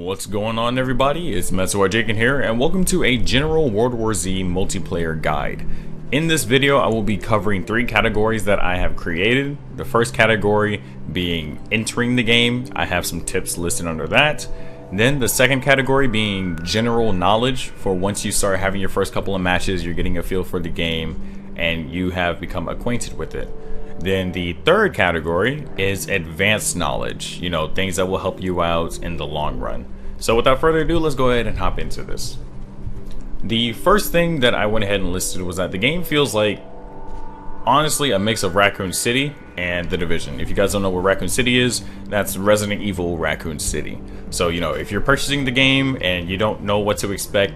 What's going on, everybody? It's Jakin here, and welcome to a general World War Z multiplayer guide. In this video, I will be covering 3 categories that I have created. The first category being entering the game. I have some tips listed under that. Then the second category being general knowledge, for once you start having your first couple of matches, you're getting a feel for the game and you have become acquainted with it. Then the third category is advanced knowledge, things that will help you out in the long run. So without further ado, let's go ahead and hop into this. The first thing that I went ahead and listed was that the game feels like, honestly, a mix of Raccoon City and The Division. If you guys don't know what Raccoon City is, that's Resident Evil Raccoon City. So, if you're purchasing the game and you don't know what to expect,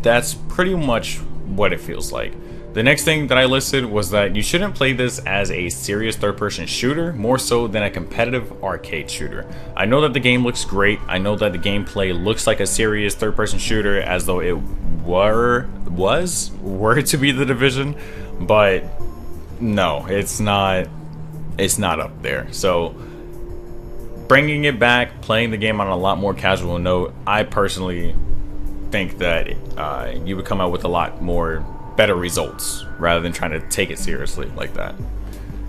that's pretty much what it feels like. The next thing that I listed was that you shouldn't play this as a serious third-person shooter, more so than a competitive arcade shooter. I know that the game looks great. I know that the gameplay looks like a serious third-person shooter, as though it were to be The Division, but no, it's not up there. So bringing it back, playing the game on a lot more casual note, I personally think that you would come out with a lot more better results rather than trying to take it seriously like that.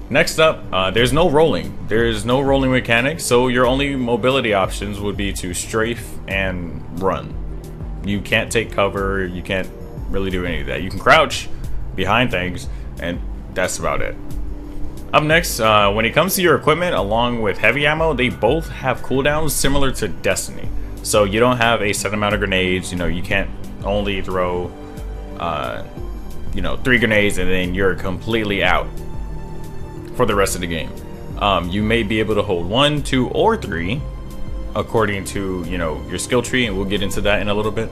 Next up, there's no rolling. There's no rolling mechanics, so your only mobility options would be to strafe and run. You can't take cover, you can't really do any of that. You can crouch behind things, and that's about it. Up next, when it comes to your equipment, along with heavy ammo, they both have cooldowns similar to Destiny. So you don't have a set amount of grenades, you can't only throw 3 grenades and then you're completely out for the rest of the game. You may be able to hold 1, 2, or 3 according to your skill tree, and we'll get into that in a little bit.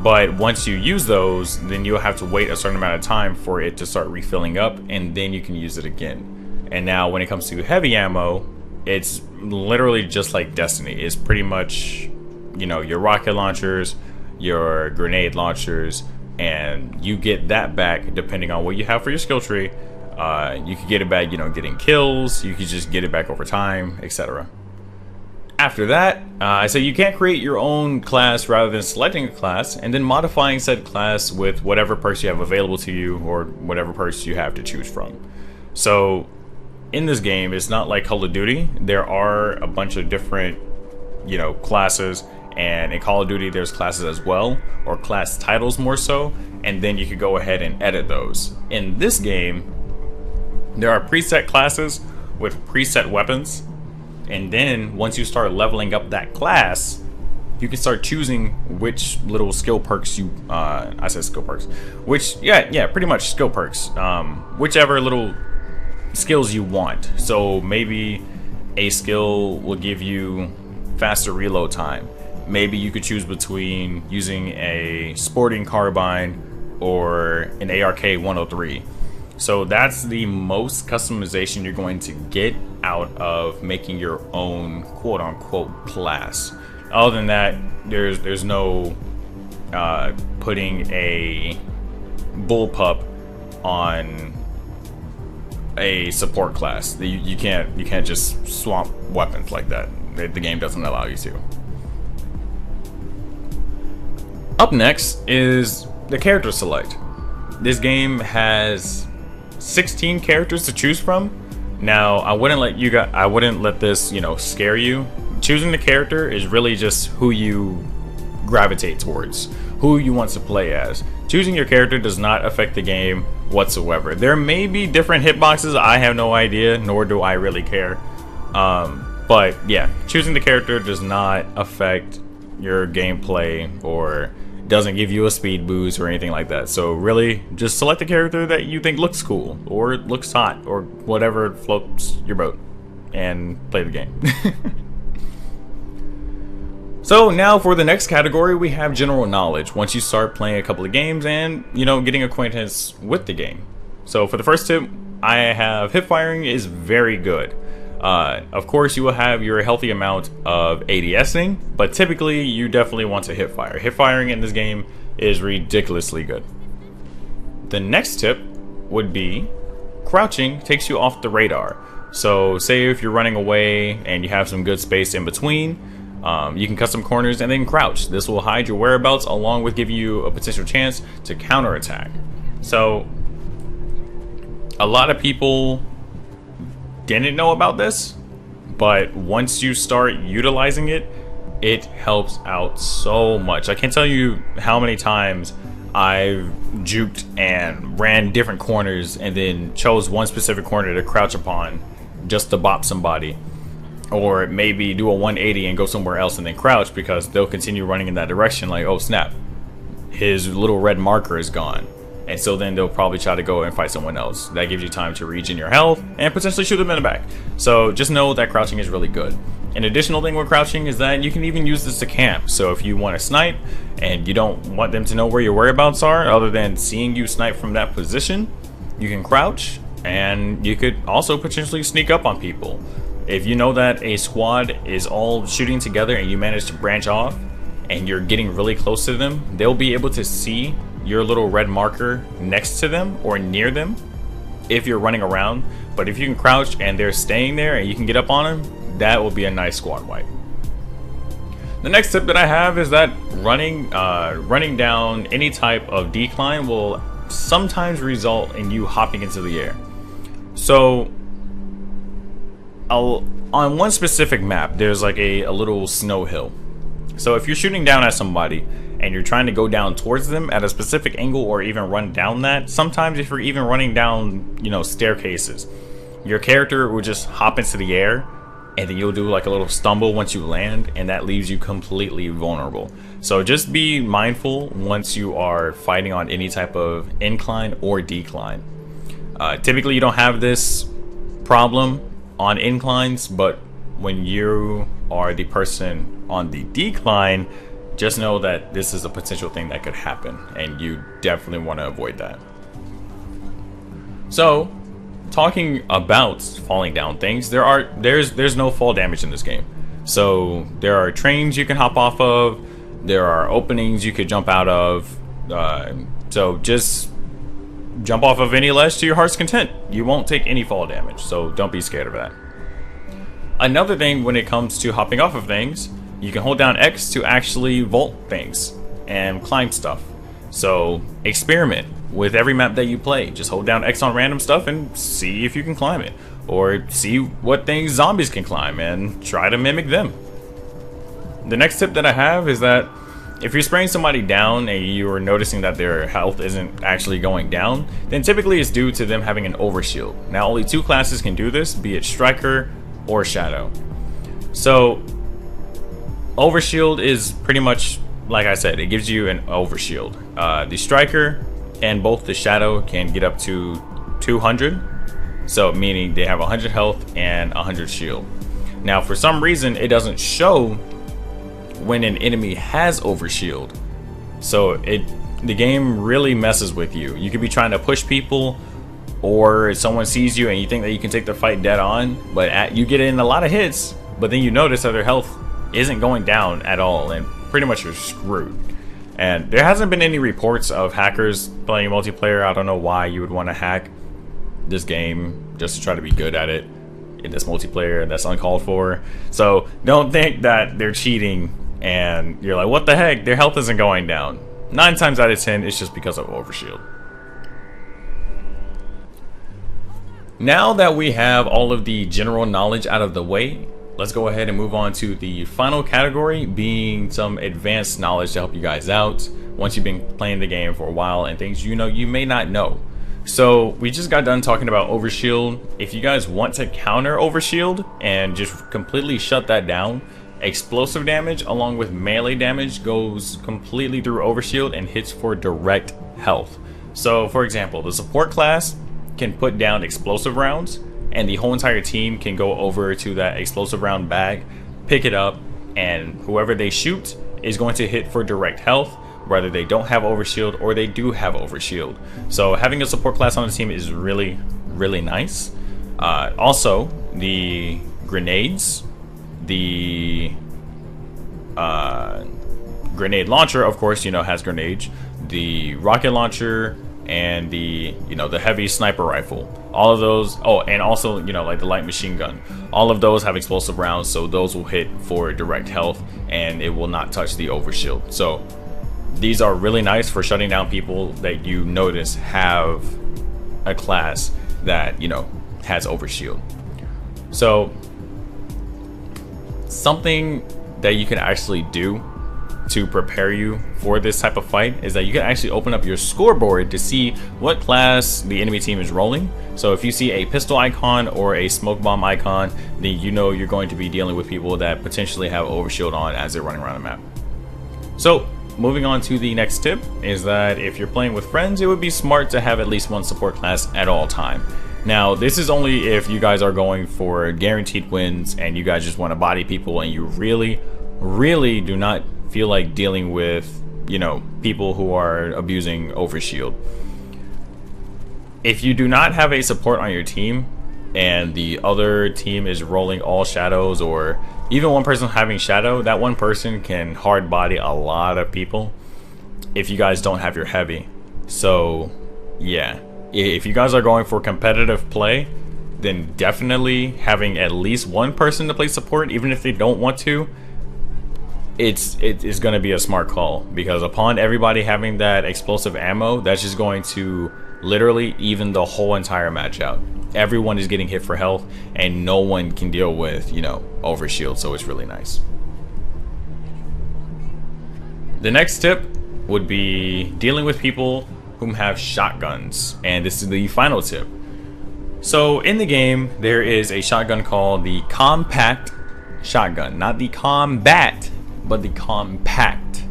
But once you use those, then you'll have to wait a certain amount of time for it to start refilling up, and then you can use it again. And now when it comes to heavy ammo, it's literally just like Destiny. It's pretty much your rocket launchers, your grenade launchers, and you get that back depending on what you have for your skill tree. You could get it back, getting kills. You could just get it back over time, etc. After that, I say you can't create your own class rather than selecting a class and then modifying said class with whatever perks you have available to you or whatever perks you have to choose from. So in this game, it's not like Call of Duty. There are a bunch of different, classes. And in Call of Duty, there's classes as well, or class titles more so, and then you could go ahead and edit those. In this game, there are preset classes with preset weapons, and then once you start leveling up that class, you can start choosing which little skill perks you, I said skill perks, pretty much skill perks, whichever little skills you want. So maybe a skill will give you faster reload time. Maybe you could choose between using a sporting carbine or an ARK-103. So that's the most customization you're going to get out of making your own quote-unquote class. Other than that, there's no putting a bullpup on a support class. You can't just swap weapons like that. The game doesn't allow you to. Up next is the character select. This game has 16 characters to choose from. Now, I wouldn't let this, scare you. Choosing the character is really just who you gravitate towards, who you want to play as. Choosing your character does not affect the game whatsoever. There may be different hitboxes, I have no idea, nor do I really care. But yeah, choosing the character does not affect your gameplay or doesn't give you a speed boost or anything like that. So really, just select a character that you think looks cool or looks hot or whatever floats your boat and play the game. So now for the next category, we have general knowledge. Once you start playing a couple of games and getting acquaintance with the game. So for the first tip, I have hip firing is very good. Of course, you will have your healthy amount of ADSing, but typically you definitely want to hip fire. Hip firing in this game is ridiculously good. The next tip would be crouching takes you off the radar. So say if you're running away and you have some good space in between, You can custom corners and then crouch. This will hide your whereabouts along with giving you a potential chance to counterattack. So a lot of people didn't know about this, but once you start utilizing it, it helps out so much. I can't tell you how many times I've juked and ran different corners and then chose one specific corner to crouch upon just to bop somebody, or maybe do a 180 and go somewhere else and then crouch, because they'll continue running in that direction like, oh snap, his little red marker is gone. And so then they'll probably try to go and fight someone else. That gives you time to regen your health and potentially shoot them in the back. So just know that crouching is really good. An additional thing with crouching is that you can even use this to camp. So if you want to snipe and you don't want them to know where your whereabouts are other than seeing you snipe from that position, you can crouch, and you could also potentially sneak up on people. If you know that a squad is all shooting together and you manage to branch off and you're getting really close to them, they'll be able to see your little red marker next to them or near them if you're running around. But if you can crouch and they're staying there and you can get up on them, that will be a nice squad wipe. The next tip that I have is that running down any type of decline will sometimes result in you hopping into the air. So on one specific map, there's like a little snow hill. So if you're shooting down at somebody and you're trying to go down towards them at a specific angle, or even run down that, sometimes if you're even running down, you know, staircases, your character will just hop into the air, and then you'll do like a little stumble once you land, and that leaves you completely vulnerable. So just be mindful once you are fighting on any type of incline or decline. Typically you don't have this problem on inclines, but when you are the person on the decline, just know that this is a potential thing that could happen, and you definitely want to avoid that. So, talking about falling down things, there's no fall damage in this game. So there are trains you can hop off of, there are openings you could jump out of. So just jump off of any ledge to your heart's content. You won't take any fall damage, so don't be scared of that. Another thing when it comes to hopping off of things, you can hold down X to actually vault things and climb stuff. So experiment with every map that you play. Just hold down X on random stuff and see if you can climb it, or see what things zombies can climb and try to mimic them. The next tip that I have is that if you're spraying somebody down and you're noticing that their health isn't actually going down, then typically it's due to them having an overshield. Now only two classes can do this, be it Striker or Shadow. So overshield is pretty much, like I said, it gives you an overshield. The Striker and both the Shadow can get up to 200, so meaning they have 100 health and 100 shield. Now for some reason it doesn't show when an enemy has overshield, so the game really messes with you. You could be trying to push people, or someone sees you and you think that you can take the fight dead on, but you get in a lot of hits, but then you notice that their health isn't going down at all, and pretty much you're screwed. And there hasn't been any reports of hackers playing multiplayer. I don't know why you would want to hack this game just to try to be good at it in this multiplayer, and that's uncalled for. So don't think that they're cheating and you're like, what the heck, their health isn't going down. 9 times out of 10 it's just because of overshield. Now that we have all of the general knowledge out of the way, let's go ahead and move on to the final category, being some advanced knowledge to help you guys out once you've been playing the game for a while and things you may not know. So we just got done talking about overshield. If you guys want to counter overshield and just completely shut that down, explosive damage along with melee damage goes completely through overshield and hits for direct health. So for example, the support class can put down explosive rounds, and the whole entire team can go over to that explosive round bag, pick it up, and whoever they shoot is going to hit for direct health, whether they don't have overshield or they do have overshield. So having a support class on the team is really, really nice. Also, the grenades, the grenade launcher, of course, has grenades. The rocket launcher and the, you know, the heavy sniper rifle. All of those, oh, and also, you know, like the light machine gun. All of those have explosive rounds, so those will hit for direct health and it will not touch the overshield. So these are really nice for shutting down people that you notice have a class that, you know, has overshield. So something that you can actually do to prepare you for this type of fight is that you can actually open up your scoreboard to see what class the enemy team is rolling. So if you see a pistol icon or a smoke bomb icon, then you know you're going to be dealing with people that potentially have overshield on as they're running around the map. So moving on to the next tip is that if you're playing with friends, it would be smart to have at least one support class at all time. Now, this is only if you guys are going for guaranteed wins and you guys just want to body people and you really do not feel like dealing with, you know, people who are abusing overshield. If you do not have a support on your team and the other team is rolling all shadows, or even one person having shadow, that one person can hard body a lot of people if you guys don't have your heavy. So yeah, if you guys are going for competitive play, then definitely having at least one person to play support, even if they don't want to, it's going to be a smart call, because upon everybody having that explosive ammo, that's just going to literally even the whole entire match out. Everyone is getting hit for health and no one can deal with, you know, overshield, so it's really nice. The next tip would be dealing with people whom have shotguns, and this is the final tip. So in the game there is a shotgun called the compact shotgun, not the combat, but the compact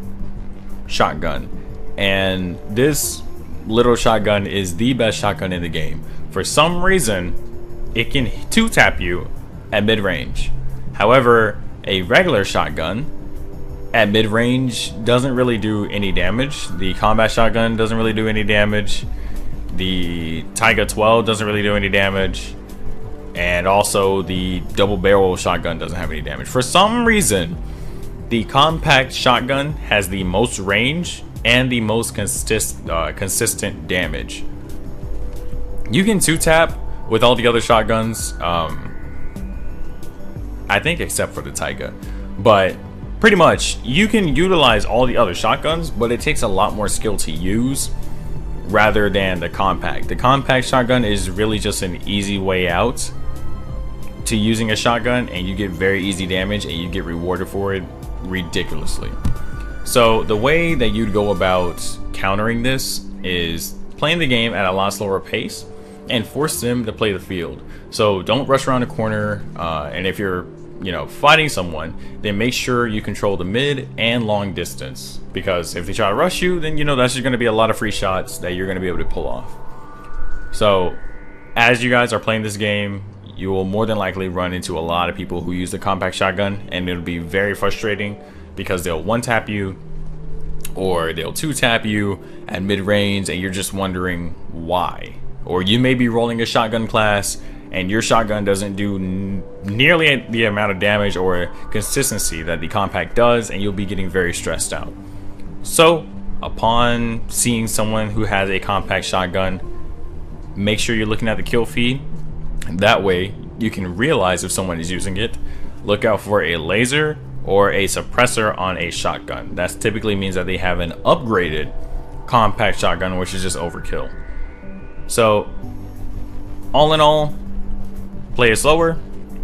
shotgun. And this little shotgun is the best shotgun in the game. For some reason, it can two-tap you at mid-range. However, a regular shotgun at mid-range doesn't really do any damage. The combat shotgun doesn't really do any damage. The Tiger 12 doesn't really do any damage. And also the double barrel shotgun doesn't have any damage. For some reason, the compact shotgun has the most range and the most consistent damage. You can two-tap with all the other shotguns, I think except for the Tiger. But pretty much, you can utilize all the other shotguns, but it takes a lot more skill to use rather than the compact. The compact shotgun is really just an easy way out to using a shotgun, and you get very easy damage and you get rewarded for it ridiculously. So the way that you'd go about countering this is playing the game at a lot slower pace and force them to play the field. So don't rush around the corner, and if you're, you know, fighting someone, then make sure you control the mid and long distance, because if they try to rush you, then you know that's just going to be a lot of free shots that you're going to be able to pull off. So as you guys are playing this game, you will more than likely run into a lot of people who use the compact shotgun, and it'll be very frustrating because they'll one-tap you or they'll two-tap you at mid-range and you're just wondering why. Or you may be rolling a shotgun class and your shotgun doesn't do nearly the amount of damage or consistency that the compact does, and you'll be getting very stressed out. So upon seeing someone who has a compact shotgun, make sure you're looking at the kill feed. That way you can realize if someone is using it. Look out for a laser or a suppressor on a shotgun. That typically means that they have an upgraded compact shotgun, which is just overkill. So all in all, play it slower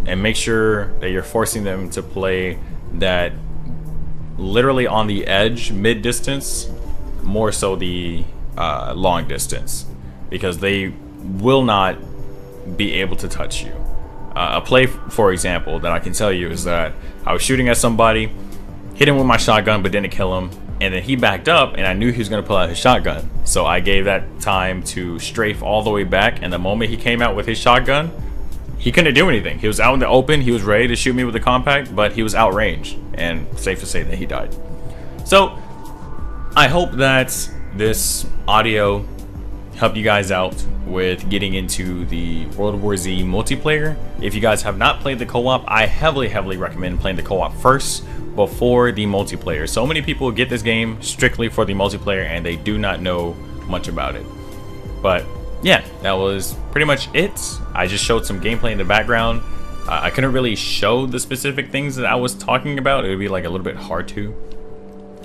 and make sure that you're forcing them to play that literally on the edge, mid distance, more so the long distance, because they will not be able to touch you. A play, for example, that I can tell you is that I was shooting at somebody, hit him with my shotgun but didn't kill him, and then he backed up and I knew he was going to pull out his shotgun, so I gave that time to strafe all the way back, and the moment he came out with his shotgun, he couldn't do anything. He was out in the open, he was ready to shoot me with the compact, but he was outrange, and safe to say that he died. So I hope that this audio helped you guys out with getting into the World War Z multiplayer. If you guys have not played the co-op, I heavily recommend playing the co-op first before the multiplayer. So many people get this game strictly for the multiplayer and they do not know much about it. But yeah, that was pretty much it. I just showed some gameplay in the background. I couldn't really show the specific things that I was talking about. It would be like a little bit hard to.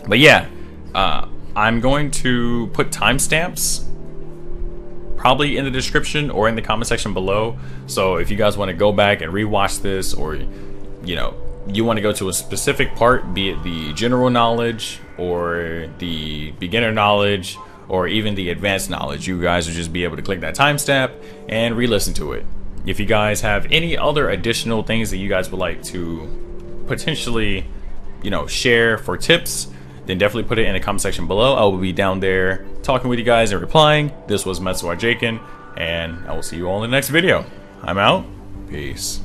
But yeah, I'm going to put timestamps probably in the description or in the comment section below. So if you guys want to go back and rewatch this, or you know, you want to go to a specific part, be it the general knowledge or the beginner knowledge or even the advanced knowledge, you guys will just be able to click that timestamp and re-listen to it. If you guys have any other additional things that you guys would like to potentially, you know, share for tips, then definitely put it in the comment section below. I will be down there talking with you guys and replying. This was Metsuar Jakin, and I will see you all in the next video. I'm out. Peace.